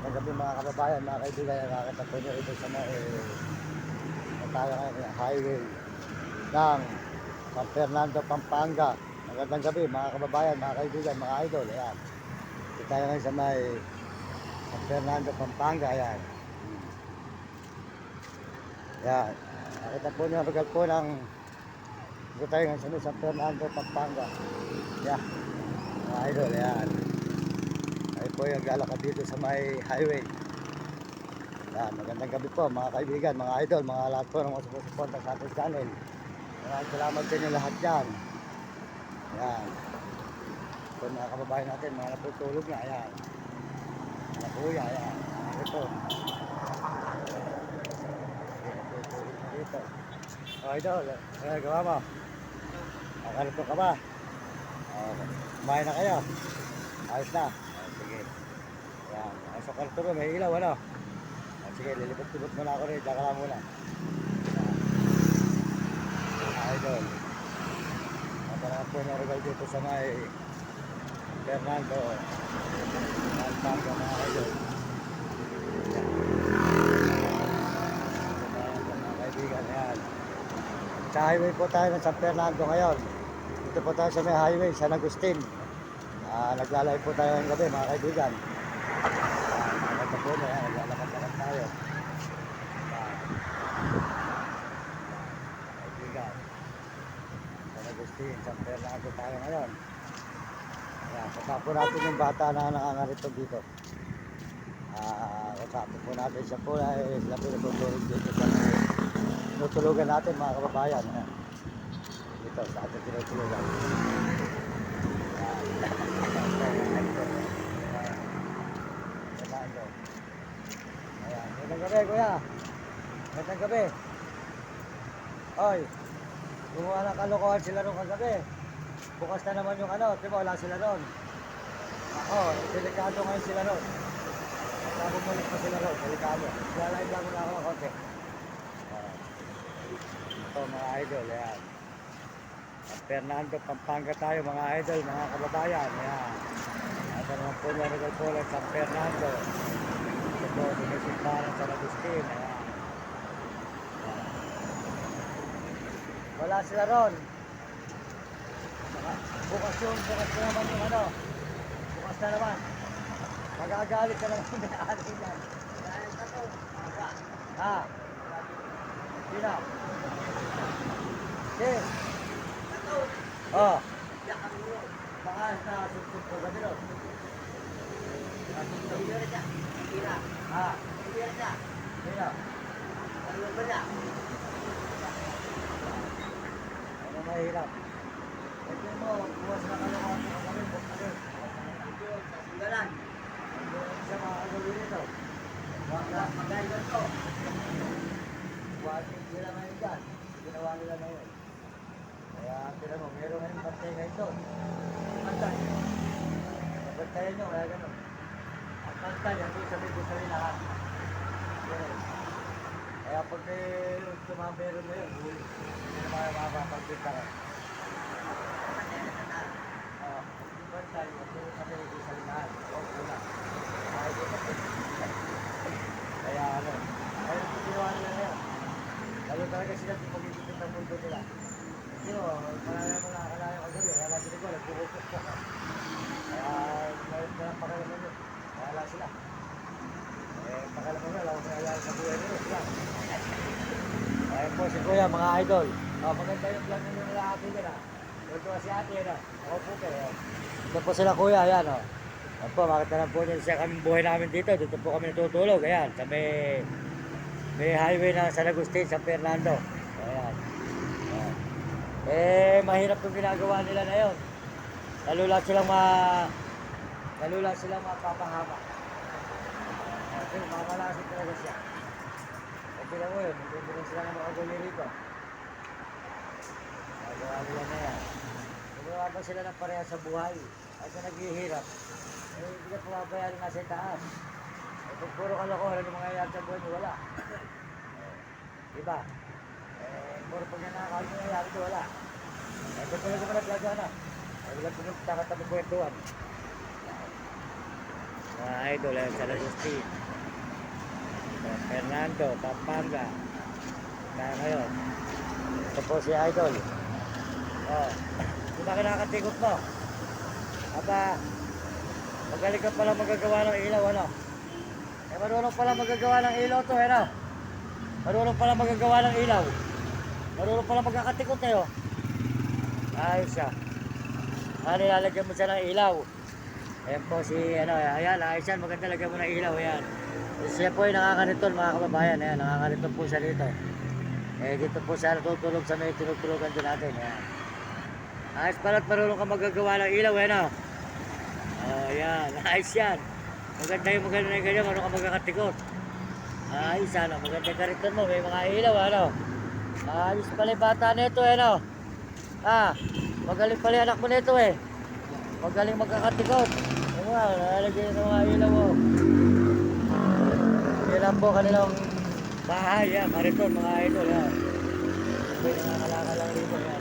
Magandang gabi mga kababayan, mga kaibigan. Nakakita po nyo ito sa tayo ngayon, highway ng San Fernando, Pampanga. Magandang gabi mga kababayan, mga kaibigan, mga idol. Ayan. Ito tayo ngayon sa may San Fernando, Pampanga. Ayan. Ayan. Nakita po nyo, lugar po ng ito tayo ngayon sa may San Fernando, Pampanga. Ayan. Mga idol, ayan. Ay po yung lalakad dito sa may highway. Yan, magandang gabi po mga kaibigan, mga idol, mga lahat po ng mga sumusuporta sa ating channel. Maraming salamat sa inyo lahat dyan. Yan. Ito mga kababayan natin, mga natutulog na. Ayan. Mga kuya, ayan. Ito. Natutulog na dito. O idol, ano gawa mo? Nakalito ka ba? Kumain na kayo? Ayos na? Sige. Ayan. Sa kwarto mo, may ilaw, ano? Sige, lilipot-lipot muna ako rin. Diyan ka lang muna. Idol. Matarang po na regal dito sa may Fernando. Pampanga mga idol. Mga kaibigan, ayan. Sa highway po tayo ng San Fernando ngayon. Dito po tayo sa may highway, San Agustin. Naglalay po tayo ng gabi mga kaibigan. Maganda po na yan, naglalakad-lakad tayo. Kaibigan. San Agustin, San Fernando tayo ngayon. Ayan, kasama po natin yung bata na nangangarito dito. Kasama po natin siya po ay sila po natutulog dito sa tinutulugan natin mga kababayan. Ayan. Dito sa ating tinutulugan. Ayan, magandang gabi kuya. Magandang gabi. Oy, gumawa ng kalokohan sila ron kagabi. Bukas na naman yung ano, diba wala sila ron. Ako, delikado ngayon sila ron. Bumalik pa sila ron, delikado. Lalay lang muna ako ng konti. Ito mga idol, ayan. San Fernando, Pampanga tayo mga idol, mga kababayan. Ayan. Ito naman po yung regal po lang San Fernando. Ito po, sinisimbahan ng San Agustin. Ayan. Wala sila ron. Bukas na naman yung ano. Bukas na naman. Magagalit ka naman may ari yan. Ha? Sino? Yes. Oh. Baka nasusunod ko gabi ron. Nasusunod ko rin siya. Ha? Sino? Ano mahirap? Ito mo, buwas na kalokohan mo kami, bukas na rin. Singgalan. Hindi siya makakagawin ito. Mag-guide ko. Buwasin sila ngayon dyan. Ginawa nila ngayon. Kaya tira mo, meron ngayon bantay ngayon doon. Bantay. Bantayan nyo, kaya gano'n. Ang bantay, ang sabi ko sa lahat. Kaya pag may tumambero na yun, hindi naman mapapagpinta ka. Bantay, sabi ko sa lahat. Kaya ano, ayun yung ginawa nila ngayon. Lalo talaga sila yung pag-ibigin ng mundo nila. Hindi mo, marami mo nakakalaya ko gabi. Kaya lagi ko, nagpupupok po. Kaya mayroon ka ng pakalaman nyo. Kaya sila. Pakalaman nyo, alam ko kaya sa buhay nyo. Ayun po si Kuya, mga idol. Maganda yung plan nyo nila ate dyan ha. Ito si ate yan ha. Ako po kayo. Ito po sila Kuya, ayan o. Ayan po, makita na po nyo siya kami buhay namin dito. Dito po kami natutulog. Ayan, sa may highway ng San Agustin, San Fernando. Ayan. Mahirap yung ginagawa nila na yun. Lalo lang silang mapapahama. Kasi mamalasin talaga siya. Okay lang mo yun, hindi lang sila na makaguli rito. Nagawa nila na yan. Gumawa ba sila ng pareha sa buhay? At na naghihirap. Hindi ka pumabayari nga sa taas. Kung puro kalokohan, ano mangyayari sa buhay niyo, wala. Diba? Puro pag nanakawin mo nangyayari ito, wala. Ito pala ko pala plaga na. Ay wala pinagtakatabi kwentuhan. mga idol, ayan, San Agustin, San Fernando, Pampanga. Kaya ngayon, ito po si idol. Oh, di ba kinakatikot mo? Aba, magaling ka pala magagawa ng ilaw, ano? Eh, marunong pala magagawa ng ilaw to, ano? Marunong pala magagawa ng ilaw. Marunong pala magkakatikot eh, oh. Ayos siya. Nilalagyan mo siya ng ilaw. Ayan po si, ano, ayan, ayos yan, maganda lagyan mo ng ilaw, ayan. Siya po ay nakakaniton, mga kababayan, ayan, nakakaniton po siya dito. Eh, dito po siya natutulog sa may tinutulugan din natin, ayan. Ayos pala at marunong ka magagawa ng ilaw, ayan, oh. Oh, ayan, ayos yan. Maganda yung ganyan, marunong ka magkakatikot. Ayos, ano, maganda ka rito mo, may mga ilaw, ano. Ayos pala yung bata nito, ano. Magaling pala yung anak mo nito, eh. Magaling magkakatikot. Ano nga, nalalagyan ng mga ilaw, oh. Yan po kanilang bahay, yan, kariton, mga idol, yan. May nangakalaka lang rito, yan.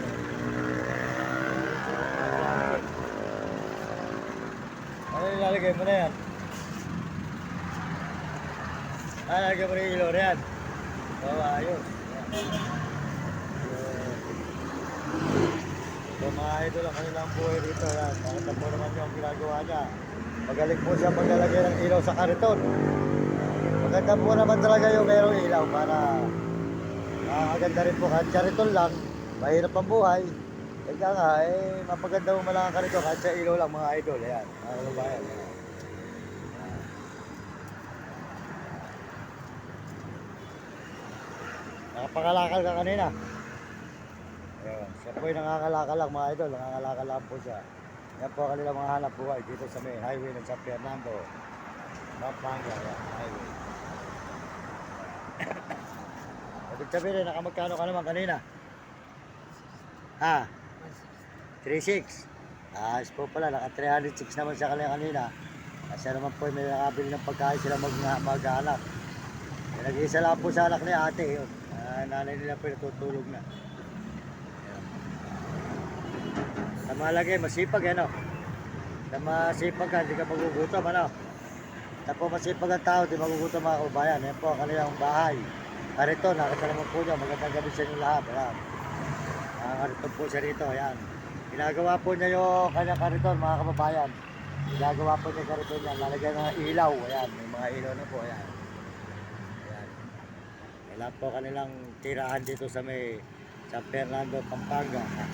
Ano yung lalagay mo na yan? Lalagay mo na yung ilaw na yan. Oo, ayos. So mga idol, ang kanilang buhay dito, yan. Nakita po naman yung ginagawa niya. Magaling po siya maglalagay ng ilaw sa kariton. Maganda po naman talaga yung mayroong ilaw para makakaganda rin po. Kahit kariton lang, mahirap ang buhay. Ika nga, mapaganda mo malang ang kariton kahit sa ilaw lang, mga idol. Ayan, mga kababayan. Nakapangalakal ka kanina. Ayan, siya po ay nangangalakal lang, mga idol. Nangangalakal lang po siya. Yan po kanila mga hanap buhay dito sa may highway ng San Fernando, Pampanga. Ayan, highway. Ibig sabihin, nakamagkano ka naman kanina? 3.6. Ayos po pala, naka 306 naman siya kanina. Kasi naman po may nakabili ng pagkain sila mag-anak. Nag-iisa lang po sa anak ni ate yun. Nanay nila po natutulog na. Sa malagay, masipag ano. Sa masipag ka, hindi ka magugutom ano. Sa po masipag ang tao, hindi magugutom mga kababayan. Yan po ang kanilang bahay. Karito, nakita naman po niya, magandang gabi sa inyo lahat. Ayan. Karito po siya rito, ayan. Ginagawa po niya yung kanyang kariton, mga kababayan. Ginagawa po niya kariton niya, lalagyan ng ilaw, ayan. May mga ilaw na po, ayan. Ayan. Wala po kanilang tirahan dito sa may San Fernando, Pampanga. Ayan.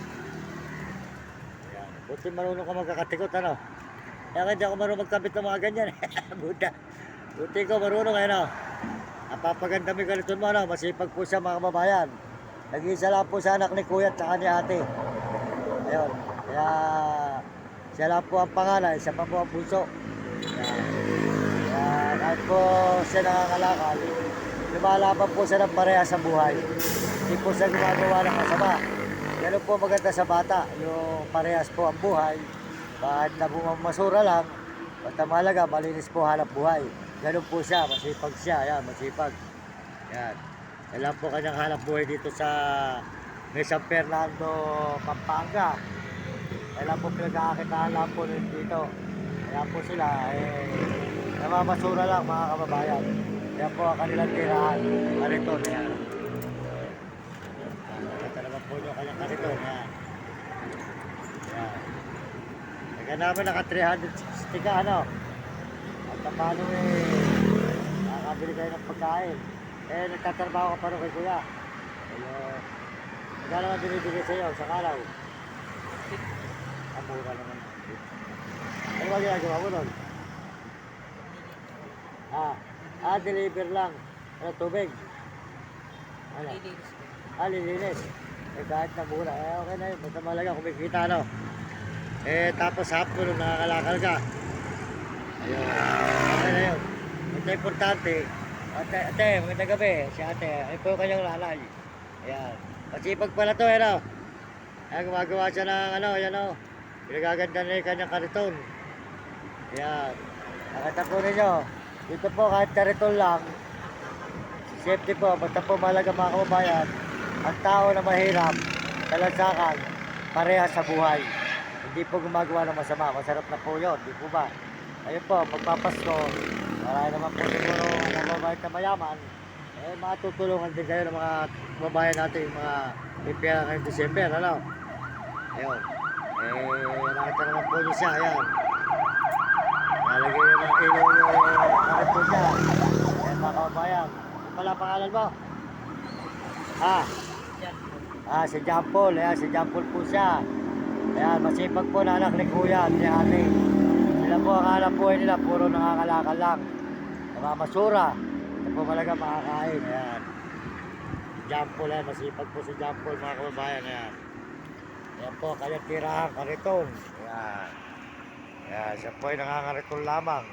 Buti marunong ka magkakatikot, ano? Kaya hindi ako marunong magkabit ng mga ganyan. Buta. Buti ko marunong, ano? Napapaganda may kariton mo, ano? Masipag po siya, mga kababayan. Nag-iisa lang po sa anak ni kuya at saka ni ate. Ayun. Kaya siya lang po ang panganay, siya pa po ang puso. Kaya kahit po siya nangangalakal, lumalaban po siya ng pareha sa buhay. Hindi po siya gumagawa ng masama. Ganun po maganda sa bata, yung parehas po ang buhay. Kahit na bumamasura lang, basta mahalaga, malinis po hanap buhay. Ganun po siya, masipag siya. Yan, masipag. Yan. Alam po kanyang hanap buhay dito sa San Fernando, Pampanga. Alam po pinag-aakitaan lang po dito. Kaya po sila, namabasura lang mga kababayan. Kaya po ang kanilang tirahan. Kariton, yan. Nakita naman po nyo kanyang kariton, yan. Yan. Kaya namin naka 360 ka, ano. At paano nakakabili kayo ng pagkain. Nagtatrabaho ka pa rin kay kuya. Magkano naman binibigay sa iyo sa araw? Mura naman. Ano ba ginagawa mo nun? Deliver lang. Ano, tubig? Ano? Lilinis. Kahit na mura. Okay na yun. Basta malaga kumikita, ano? Tapos hapon nung nakakalakal ka. Ayun. Okay na yun. Ito importante. Ate, magandang gabi. Si ate, ay po yung kanyang nanay. Ayan. Masipag pala to, ano? Ayan, gumagawa siya ng, ano, ayan, o. Pinagaganda na yung kanyang kariton. Ayan. Nakita po ninyo. Dito po, kahit kariton lang, safety po, basta po mahalaga mga kababayan, ang tao na mahirap, talansakan, parehas sa buhay. Hindi po gumagawa ng masama. Masarap na po yun, di po ba? ayun po, magpapasko. Marami naman po siguro ang mababait na mayaman. Eh, matutulungan din kayo ng mga babayan natin, yung mga pipira ngayong December, ano? Ayun. Eh, nakita naman po niyo siya, ayan. Nalagay yun ng ilaw yung karito niya. Ayan mga kababayan. Ano pala pangalan mo? Ah, si John Paul. Ayan, si John Paul po siya. Ayan, masipag po na anak ni Kuya at ni Ate. Sila po ang hanap buhay nila, puro nangangalakal lang. Namamasura. Ito po malaga makakain. Ayan. John Paul, ayan, masipag po si John Paul mga kababayan. Ayan. Ayan po, kanyang tirahan, kariton. Ayan. Ayan, siya po ay nangangariton lamang.